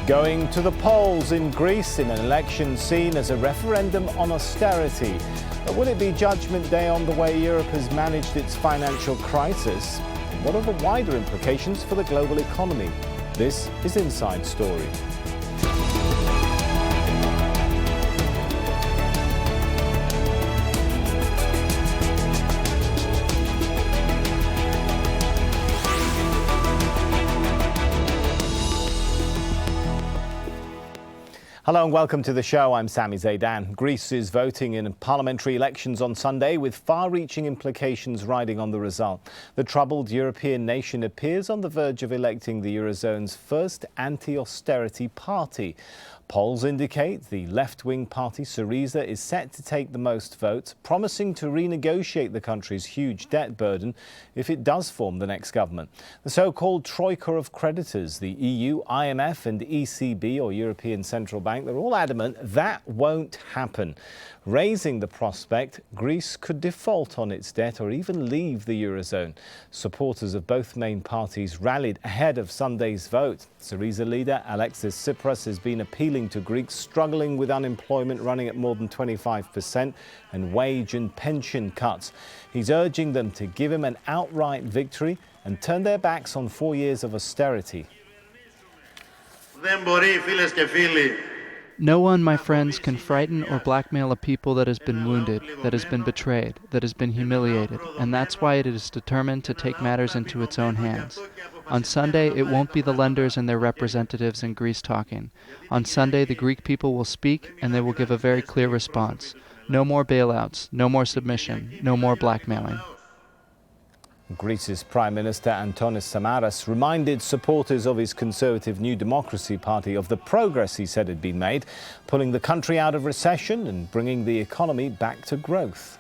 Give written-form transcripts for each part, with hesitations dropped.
Going to the polls in Greece in an election seen as a referendum on austerity. But will it be Judgment Day on the way Europe has managed its financial crisis? And what are the wider implications for the global economy? This is Inside Story. Hello and welcome to the show. I'm Sami Zeidan. Greece is voting in parliamentary elections on Sunday with far-reaching implications riding on the result. The troubled European nation appears on the verge of electing the Eurozone's first anti-austerity party. Polls indicate the left-wing party Syriza is set to take the most votes, promising to renegotiate the country's huge debt burden if it does form the next government. The so-called Troika of creditors, the EU, IMF and ECB, or European Central Bank, they're all adamant that won't happen, raising the prospect Greece could default on its debt or even leave the Eurozone. Supporters of both main parties rallied ahead of Sunday's vote. Syriza leader Alexis Tsipras has been appealing to Greeks struggling with unemployment running at more than 25% and wage and pension cuts. He's urging them to give him an outright victory and turn their backs on 4 years of austerity. No one, my friends, can frighten or blackmail a people that has been wounded, that has been betrayed, that has been humiliated, and that's why it is determined to take matters into its own hands. On Sunday, it won't be the lenders and their representatives in Greece talking. On Sunday, the Greek people will speak, and they will give a very clear response. No more bailouts, no more submission, no more blackmailing. Greece's Prime Minister Antonis Samaras reminded supporters of his Conservative New Democracy Party of the progress he said had been made, pulling the country out of recession and bringing the economy back to growth.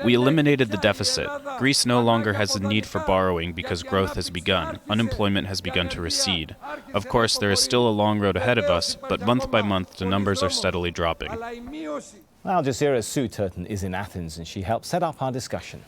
We eliminated the deficit. Greece no longer has the need for borrowing because growth has begun. Unemployment has begun to recede. Of course, there is still a long road ahead of us, but month by month the numbers are steadily dropping. Well, Jazeera's Sue Turton is in Athens and she helped set up our discussion.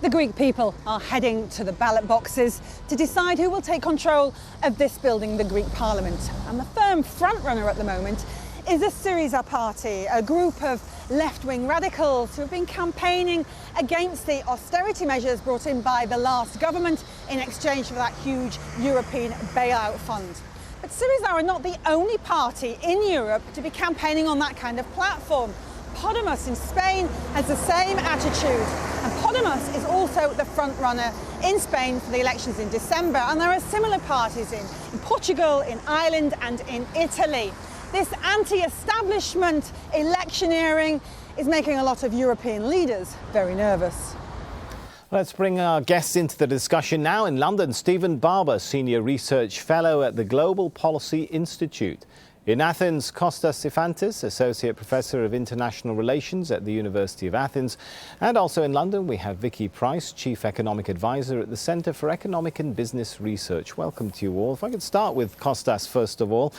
The Greek people are heading to the ballot boxes to decide who will take control of this building, the Greek Parliament. And the firm frontrunner at the moment is the Syriza party, a group of left-wing radicals who have been campaigning against the austerity measures brought in by the last government in exchange for that huge European bailout fund. But Syriza are not the only party in Europe to be campaigning on that kind of platform. Podemos in Spain has the same attitude, and Podemos is also the front runner in Spain for the elections in December, and there are similar parties in Portugal, in Ireland and in Italy. This anti-establishment electioneering is making a lot of European leaders very nervous. Let's bring our guests into the discussion now. In London, Stephen Barber, Senior Research Fellow at the Global Policy Institute. In Athens, Kostas Ifantis, Associate Professor of International Relations at the University of Athens. And also in London, we have Vicky Pryce, Chief Economic Advisor at the Centre for Economic and Business Research. Welcome to you all. If I could start with Kostas first of all.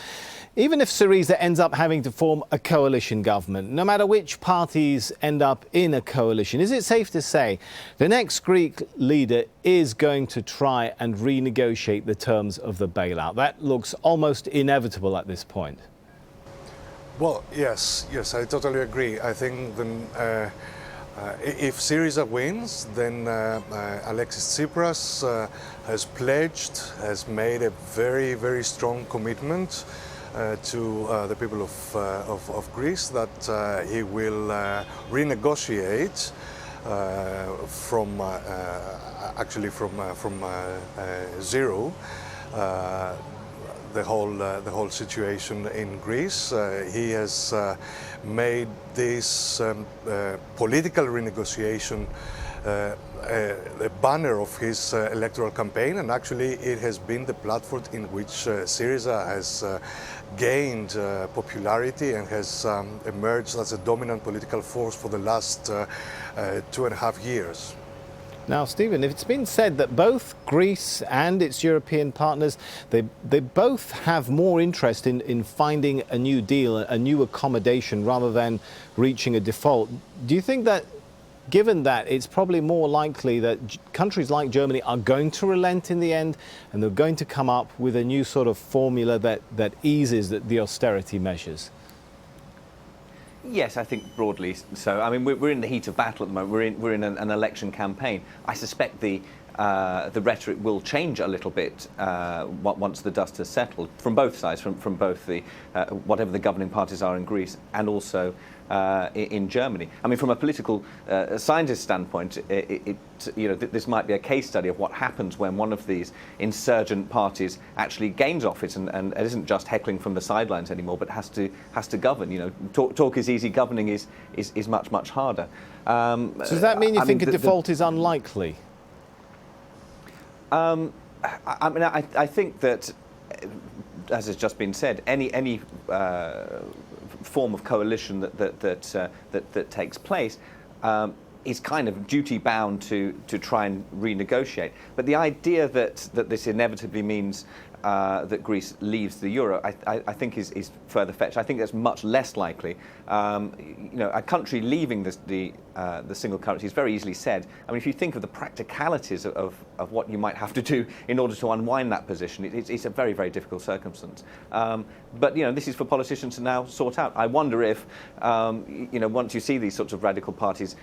Even if Syriza ends up having to form a coalition government, no matter which parties end up in a coalition, is it safe to say the next Greek leader is going to try and renegotiate the terms of the bailout? That looks almost inevitable at this point. Well, yes, I totally agree. I think if Syriza wins, then Alexis Tsipras has pledged, has made a very, very strong commitment to the people of Greece that he will renegotiate from zero the whole situation in Greece. He has made this political renegotiation a banner of his electoral campaign, and actually it has been the platform in which Syriza has gained popularity and has emerged as a dominant political force for the last 2.5 years. Now, Stephen, it's been said that both Greece and its European partners, they both have more interest in finding a new deal, a new accommodation, rather than reaching a default. Do you think that given that it's probably more likely that countries like Germany are going to relent in the end, and they're going to come up with a new sort of formula that eases the austerity measures? Yes, I think broadly so. I mean, we're in the heat of battle at the moment. We're in an election campaign. I suspect the rhetoric will change a little bit once the dust has settled from both sides, from both the whatever the governing parties are in Greece and also in Germany. I mean, from a political scientist standpoint, this might be a case study of what happens when one of these insurgent parties actually gains office and isn't just heckling from the sidelines anymore, but has to govern. You know, talk is easy, governing is much harder. So does that mean you think a default is unlikely? I think that, as has just been said, any form of coalition that takes place is kind of duty bound to try and renegotiate. But the idea that this inevitably means that Greece leaves the euro, I think is further fetched. I think that's much less likely. A country leaving the single currency is very easily said. I mean, if you think of the practicalities of what you might have to do in order to unwind that position, it's a very, very difficult circumstance. But this is for politicians to now sort out. I wonder if once you see these sorts of radical parties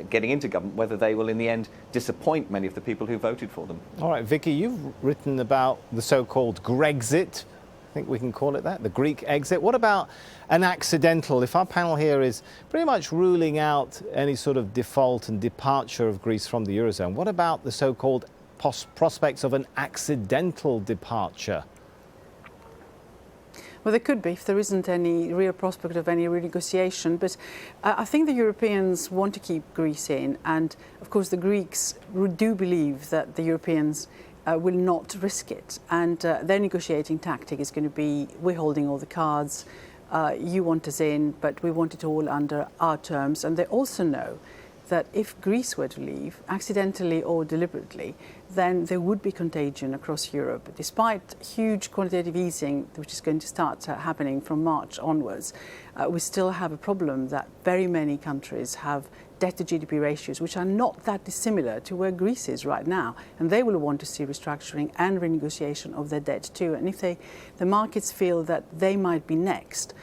getting into government, whether they will in the end disappoint many of the people who voted for them. All right, Vicky, you've written about the so-called Grexit. I think we can call it that, the Greek exit. What about an accidental, if our panel here is pretty much ruling out any sort of default and departure of Greece from the Eurozone, what about the so-called prospects of an accidental departure? Well, there could be if there isn't any real prospect of any renegotiation. But I think the Europeans want to keep Greece in. And of course, the Greeks do believe that the Europeans will not risk it. And their negotiating tactic is going to be, we're holding all the cards, you want us in, but we want it all under our terms. And they also know that if Greece were to leave, accidentally or deliberately, then there would be contagion across Europe. Despite huge quantitative easing, which is going to start happening from March onwards, we still have a problem that very many countries have debt to GDP ratios which are not that dissimilar to where Greece is right now. And they will want to see restructuring and renegotiation of their debt too. And if the markets feel that they might be next,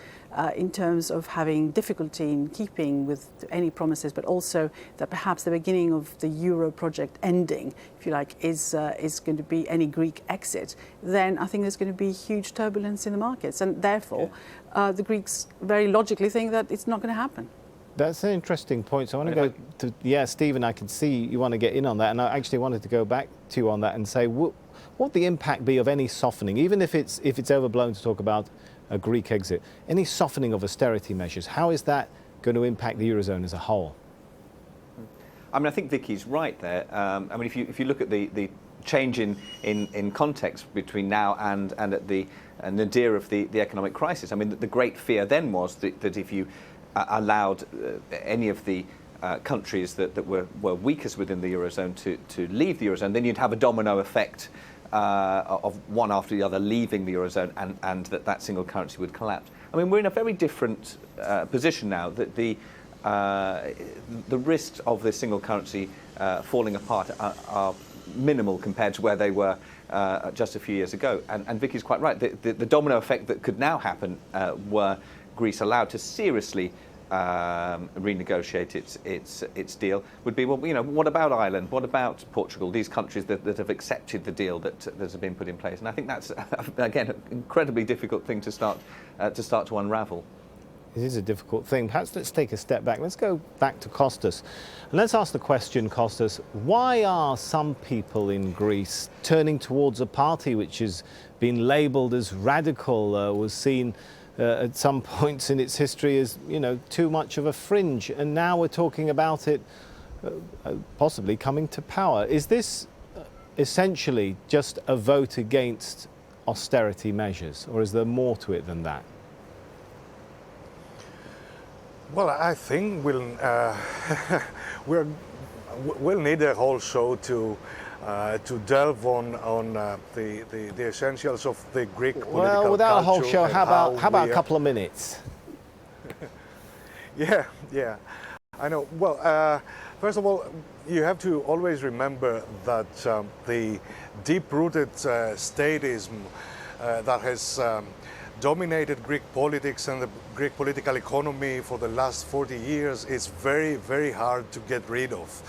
in terms of having difficulty in keeping with any promises, but also that perhaps the beginning of the Euro project ending, if you like, is going to be any Greek exit, then I think there's going to be huge turbulence in the markets. And therefore, the Greeks very logically think that it's not going to happen. That's an interesting point. So I want to go to, Stephen, I can see you want to get in on that. And I actually wanted to go back to you on that and say, what would the impact be of any softening, even if it's overblown to talk about a Greek exit, any softening of austerity measures? How is that going to impact the Eurozone as a whole? I mean, I think Vicky's right there. I mean, if you look at the change in context between now and at the nadir of the economic crisis, I mean, the great fear then was that if you allowed any of the countries that were weakest within the Eurozone to leave the Eurozone, then you'd have a domino effect of one after the other leaving the Eurozone, and that single currency would collapse. I mean, we're in a very different position now, that the risks of this single currency falling apart are minimal compared to where they were just a few years ago. And Vicky's quite right. The domino effect that could now happen were Greece allowed to seriously renegotiate its deal would be, well, what about Ireland? What about Portugal? These countries that have accepted the deal that has been put in place. And I think that's, again, an incredibly difficult thing to start to unravel. It is a difficult thing. Perhaps let's take a step back. Let's go back to Kostas. And let's ask the question, Kostas, why are some people in Greece turning towards a party which has been labelled as radical, was seen at some points in its history as, too much of a fringe, and now we're talking about it possibly coming to power? Is this essentially just a vote against austerity measures, or is there more to it than that? Well, I think we'll need a whole show to delve on the essentials of the Greek political culture. Well, without a whole show, how about a couple of minutes? Yeah. I know. Well, first of all, you have to always remember that the deep-rooted statism that has dominated Greek politics and the Greek political economy for the last 40 years is very, very hard to get rid of.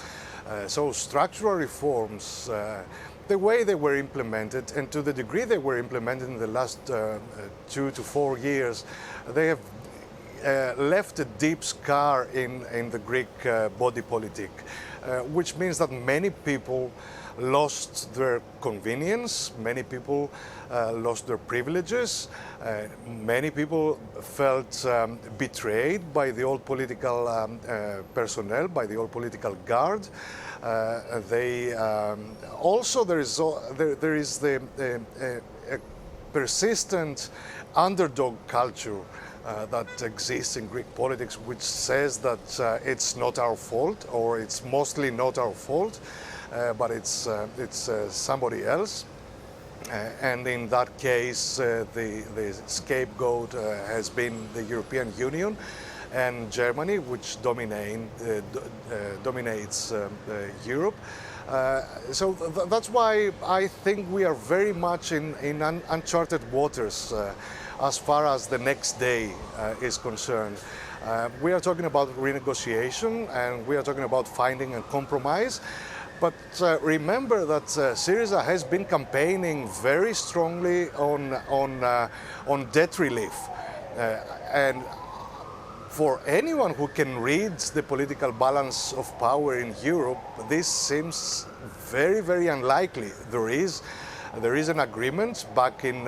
So structural reforms, the way they were implemented and to the degree they were implemented in the last 2 to 4 years, they have left a deep scar in the Greek body politic, which means that many people lost their convenience, many people lost their privileges, many people felt betrayed by the old political personnel, by the old political guard. Also there is the persistent underdog culture that exists in Greek politics, which says that it's not our fault, or it's mostly not our fault, but it's somebody else. And in that case, the scapegoat has been the European Union and Germany, which dominates Europe. So that's why I think we are very much in uncharted waters as far as the next day is concerned. We are talking about renegotiation and we are talking about finding a compromise. But remember that Syriza has been campaigning very strongly on debt relief. And for anyone who can read the political balance of power in Europe, this seems very, very unlikely. There is an agreement back in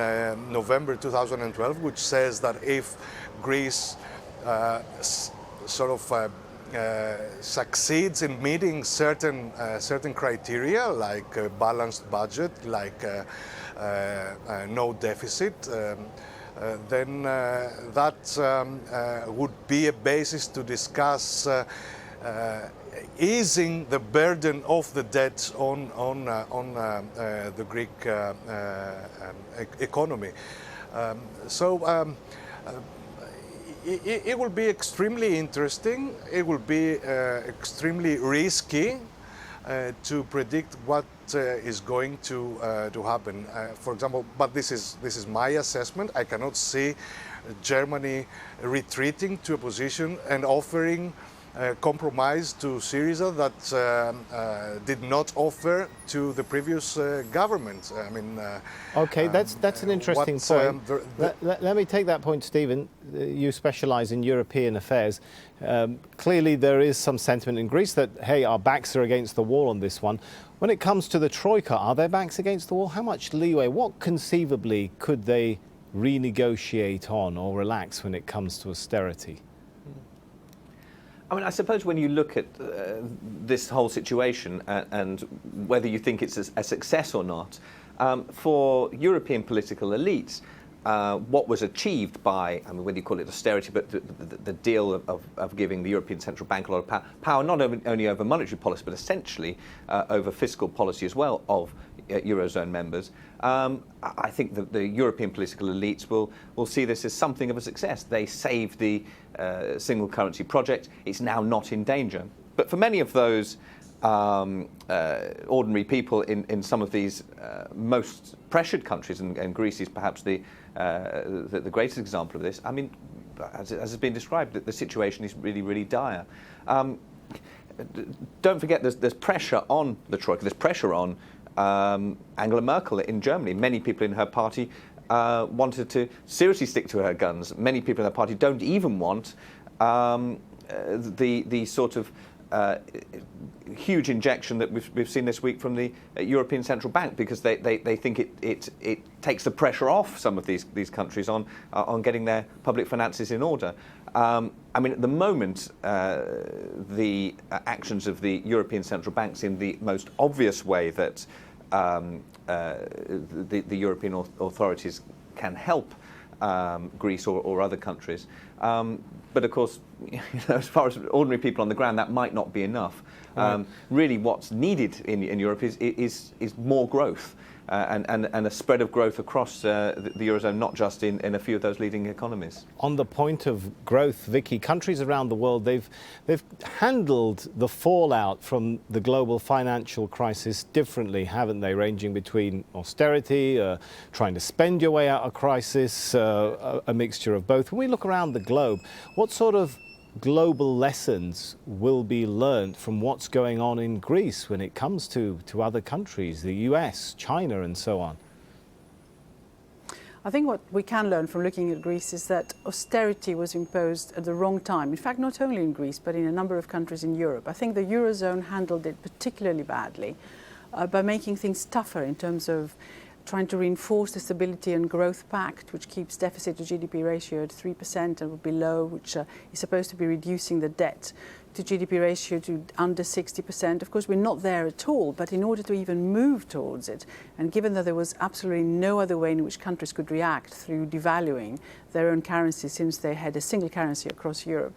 November 2012 which says that if Greece succeeds in meeting certain criteria, like a balanced budget, like no deficit, then that would be a basis to discuss easing the burden of the debt on the Greek economy. It will be extremely interesting. It will be extremely risky to predict what is going to happen. For example, but this is my assessment. I cannot see Germany retreating to a position and offering compromise to Syriza that did not offer to the previous government. I mean, okay, that's an interesting point. Let me take that point, Stephen. You specialise in European affairs. Clearly, there is some sentiment in Greece that, hey, our backs are against the wall on this one. When it comes to the Troika, are their backs against the wall? How much leeway, what conceivably could they renegotiate on or relax when it comes to austerity? I mean, I suppose when you look at this whole situation and whether you think it's a success or not, for European political elites, what was achieved by, I mean, whether you call it austerity, but the deal of giving the European Central Bank a lot of power not only over monetary policy, but essentially over fiscal policy as well of Eurozone members, I think that the European political elites will see this as something of a success. They saved the single currency project. It's now not in danger. But for many of those ordinary people in some of these most pressured countries, and Greece is perhaps the greatest example of this, I mean, as has been described, the situation is really, really dire. Don't forget there's pressure on the Troika, there's pressure on Angela Merkel in Germany. Many people in her party wanted to seriously stick to her guns. Many people in her party don't even want the sort of huge injection that we've seen this week from the European Central Bank, because they think it takes the pressure off some of these countries on getting their public finances in order. I mean, at the moment, the actions of the European Central Banks in the most obvious way that the European authorities can help Greece or other countries, but of course, as far as ordinary people on the ground, that might not be enough. Right. Really, what's needed in Europe is more growth. And a spread of growth across the Eurozone, not just in a few of those leading economies. On the point of growth, Vicky, countries around the world, they've handled the fallout from the global financial crisis differently, haven't they? Ranging between austerity, trying to spend your way out of crisis, a mixture of both. When we look around the globe, what sort of global lessons will be learnt from what's going on in Greece when it comes to other countries, the US, China and so on? I think what we can learn from looking at Greece is that austerity was imposed at the wrong time. In fact, not only in Greece, but in a number of countries in Europe. I think the Eurozone handled it particularly badly by making things tougher in terms of trying to reinforce the Stability and Growth Pact, which keeps deficit to GDP ratio at 3% and below, which is supposed to be reducing the debt to GDP ratio to under 60%. Of course, we're not there at all, but in order to even move towards it, and given that there was absolutely no other way in which countries could react through devaluing their own currency since they had a single currency across Europe,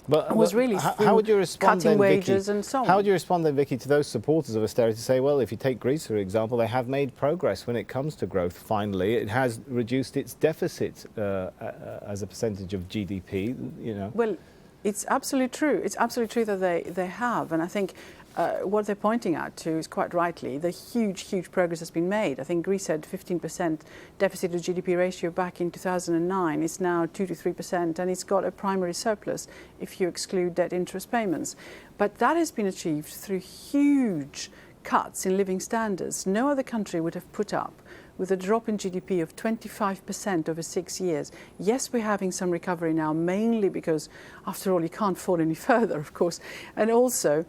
But was really how would you respond cutting then, wages Vicky? and so on. How would you respond then, Vicky, to those supporters of austerity? Say, well, if you take Greece, for example, they have made progress when it comes to growth. Finally, it has reduced its deficit as a percentage of GDP. You know. Well, it's absolutely true. It's absolutely true that they have, and I think what they're pointing out to is quite rightly the huge progress has been made. I think Greece had 15% deficit to GDP ratio back in 2009. It's now 2 to 3%, and it's got a primary surplus if you exclude debt interest payments. But that has been achieved through huge cuts in living standards. No other country would have put up with a drop in GDP of 25% over 6 years. Yes, we're having some recovery now, mainly because, after all, you can't fall any further, of course, and also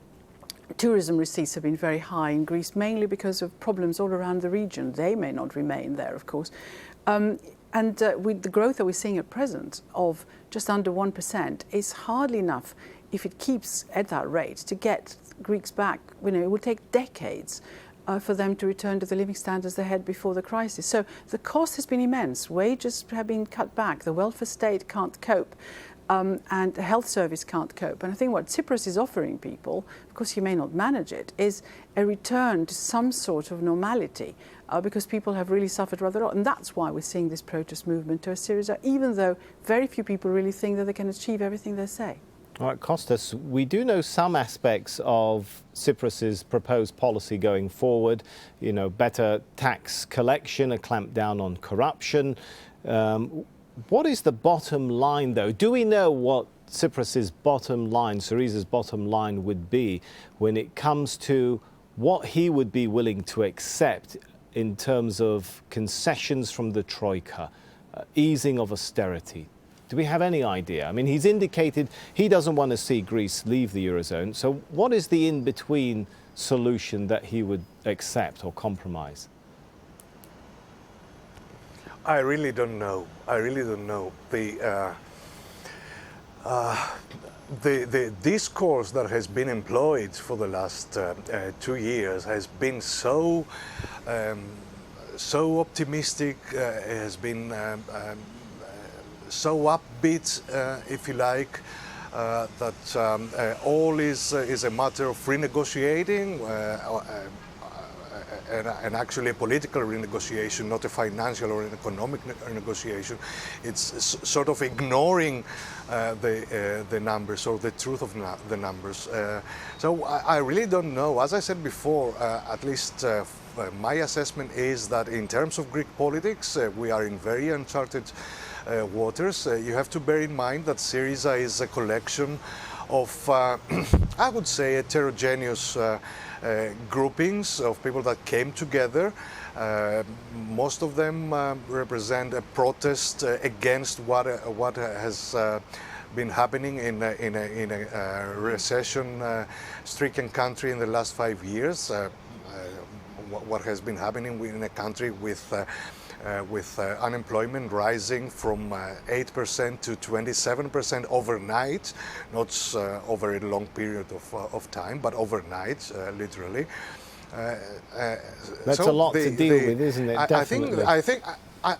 tourism receipts have been very high in Greece, mainly because of problems all around the region. They may not remain there, of course. With the growth that we're seeing at present of just under 1% is hardly enough, if it keeps at that rate, to get Greeks back. You know, it will take decades for them to return to the living standards they had before the crisis. So the cost has been immense. Wages have been cut back. The welfare state can't cope. And the health service can't cope. And I think what Tsipras is offering people, because he may not manage it, is a return to some sort of normality, because people have really suffered rather a lot. And that's why we're seeing this protest movement to Syriza, even though very few people really think that they can achieve everything they say. All right, Kostas, we do know some aspects of Tsipras's proposed policy going forward, you know, better tax collection, a clampdown on corruption. What is the bottom line, though? Do we know what Tsipras's bottom line, Syriza's bottom line would be when it comes to what he would be willing to accept in terms of concessions from the Troika, easing of austerity? Do we have any idea? I mean, he's indicated he doesn't want to see Greece leave the Eurozone. So what is the in-between solution that he would accept or compromise? I really don't know. I really don't know. The discourse that has been employed for the last 2 years has been so optimistic. It has been so upbeat, if you like, that all is a matter of renegotiating. And actually a political renegotiation, not a financial or an economic negotiation. It's sort of ignoring the numbers or the truth of the numbers. So I really don't know. As I said before, at least my assessment is that in terms of Greek politics, we are in very uncharted waters. You have to bear in mind that Syriza is a collection of, I would say, heterogeneous groupings of people that came together. Most of them represent a protest against what has been happening in a recession-stricken country in the last 5 years. What has been happening in a country with unemployment rising from 8% to 27% overnight, not over a long period of time, but overnight, literally. That's a lot to deal with, isn't it? Definitely.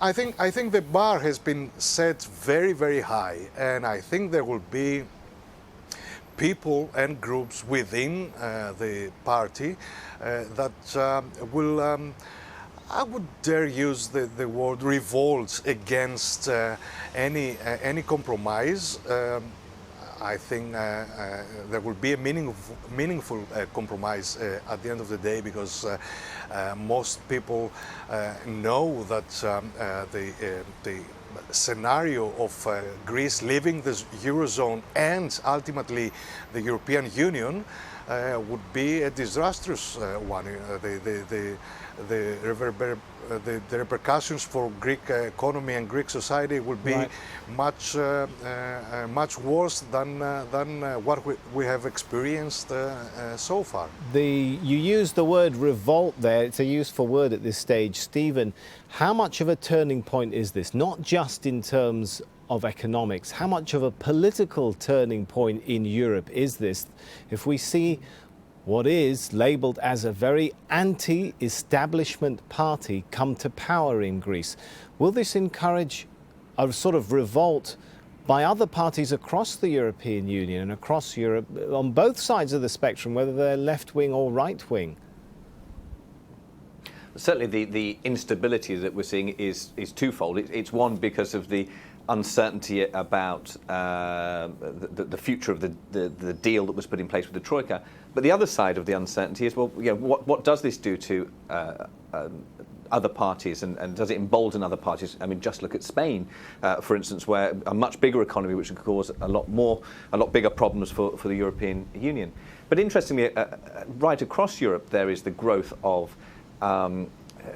I think the bar has been set very, very high, and I think there will be people and groups within the party that will, I would dare use the word revolt against any compromise. I think there will be a meaningful compromise at the end of the day, because most people know that the scenario of Greece leaving the Eurozone and ultimately the European Union would be a disastrous one. The repercussions for Greek economy and Greek society will be much worse than what we have experienced so far. You used the word revolt there. It's a useful word at this stage. Stephen, how much of a turning point is this? Not just in terms of economics, how much of a political turning point in Europe is this? If we see what is labelled as a very anti-establishment party come to power in Greece, will this encourage a sort of revolt by other parties across the European Union and across Europe on both sides of the spectrum, whether they're left-wing or right-wing? Certainly the instability that we're seeing is twofold. It's one, because of the uncertainty about the future of the deal that was put in place with the Troika. But the other side of the uncertainty is, well, you know, what does this do to other parties, and does it embolden other parties? I mean, just look at Spain, for instance, where a much bigger economy, which could cause a lot bigger problems for the European Union. But interestingly, right across Europe, there is the growth of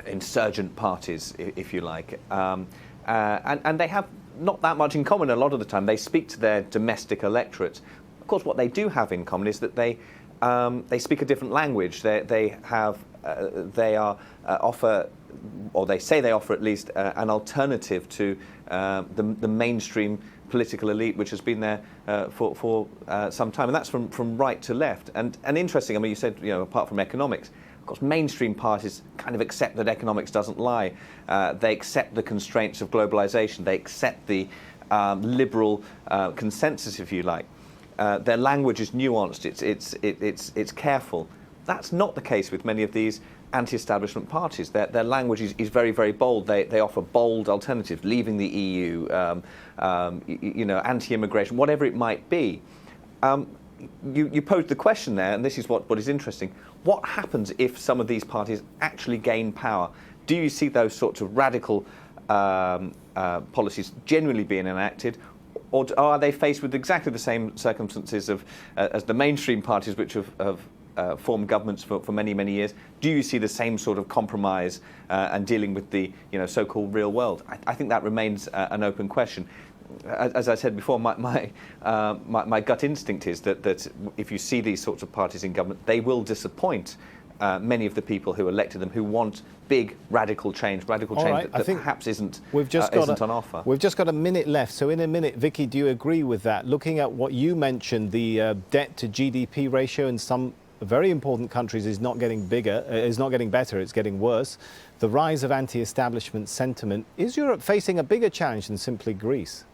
insurgent parties, if you like, and they have not that much in common a lot of the time. They speak to their domestic electorate. Of course, what they do have in common is that they speak a different language. They offer, or they say they offer at least, an alternative to the mainstream political elite, which has been there for some time, and that's from right to left. And interesting, I mean, you said, you know, apart from economics, of course, mainstream parties kind of accept that economics doesn't lie. They accept the constraints of globalization. They accept the liberal consensus, if you like. Their language is nuanced. It's careful. That's not the case with many of these anti-establishment parties. Their language is very, very bold. They offer bold alternatives, leaving the EU, you know, anti-immigration, whatever it might be. You posed the question there, and this is what is interesting. What happens if some of these parties actually gain power? Do you see those sorts of radical policies genuinely being enacted, or are they faced with exactly the same circumstances as the mainstream parties, which have formed governments for many, many years? Do you see the same sort of compromise and dealing with the, you know, so-called real world? I think that remains an open question. As I said before, my gut instinct is that if you see these sorts of parties in government, they will disappoint many of the people who elected them, who want big radical change that perhaps isn't on offer. We've just got a minute left, so in a minute, Vicky, do you agree with that? Looking at what you mentioned, the debt to GDP ratio in some very important countries is not getting better, it's getting worse. The rise of anti-establishment sentiment. Is Europe facing a bigger challenge than simply Greece?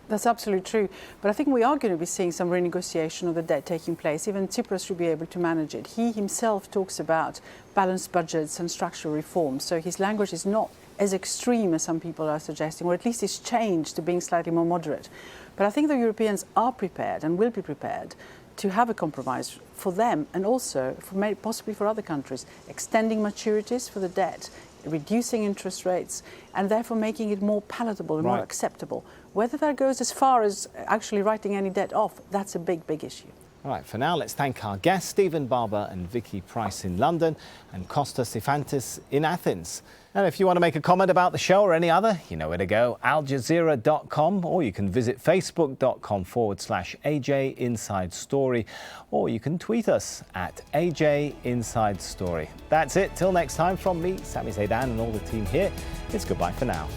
That's absolutely true. But I think we are going to be seeing some renegotiation of the debt taking place. Even Tsipras should be able to manage it. He himself talks about balanced budgets and structural reforms. So his language is not as extreme as some people are suggesting, or at least it's changed to being slightly more moderate. But I think the Europeans are prepared and will be prepared to have a compromise for them, and also possibly for other countries, extending maturities for the debt, reducing interest rates, and therefore making it more palatable and more acceptable. Whether that goes as far as actually writing any debt off, that's a big, big issue. All right, for now, let's thank our guests, Stephen Barber and Vicky Pryce in London, and Kostas Ifantis in Athens. And if you want to make a comment about the show or any other, you know where to go, aljazeera.com, or you can visit facebook.com/AJ Inside Story, or you can tweet us at AJ Inside Story. That's it. Till next time, from me, Sami Zeidan, and all the team here, it's goodbye for now.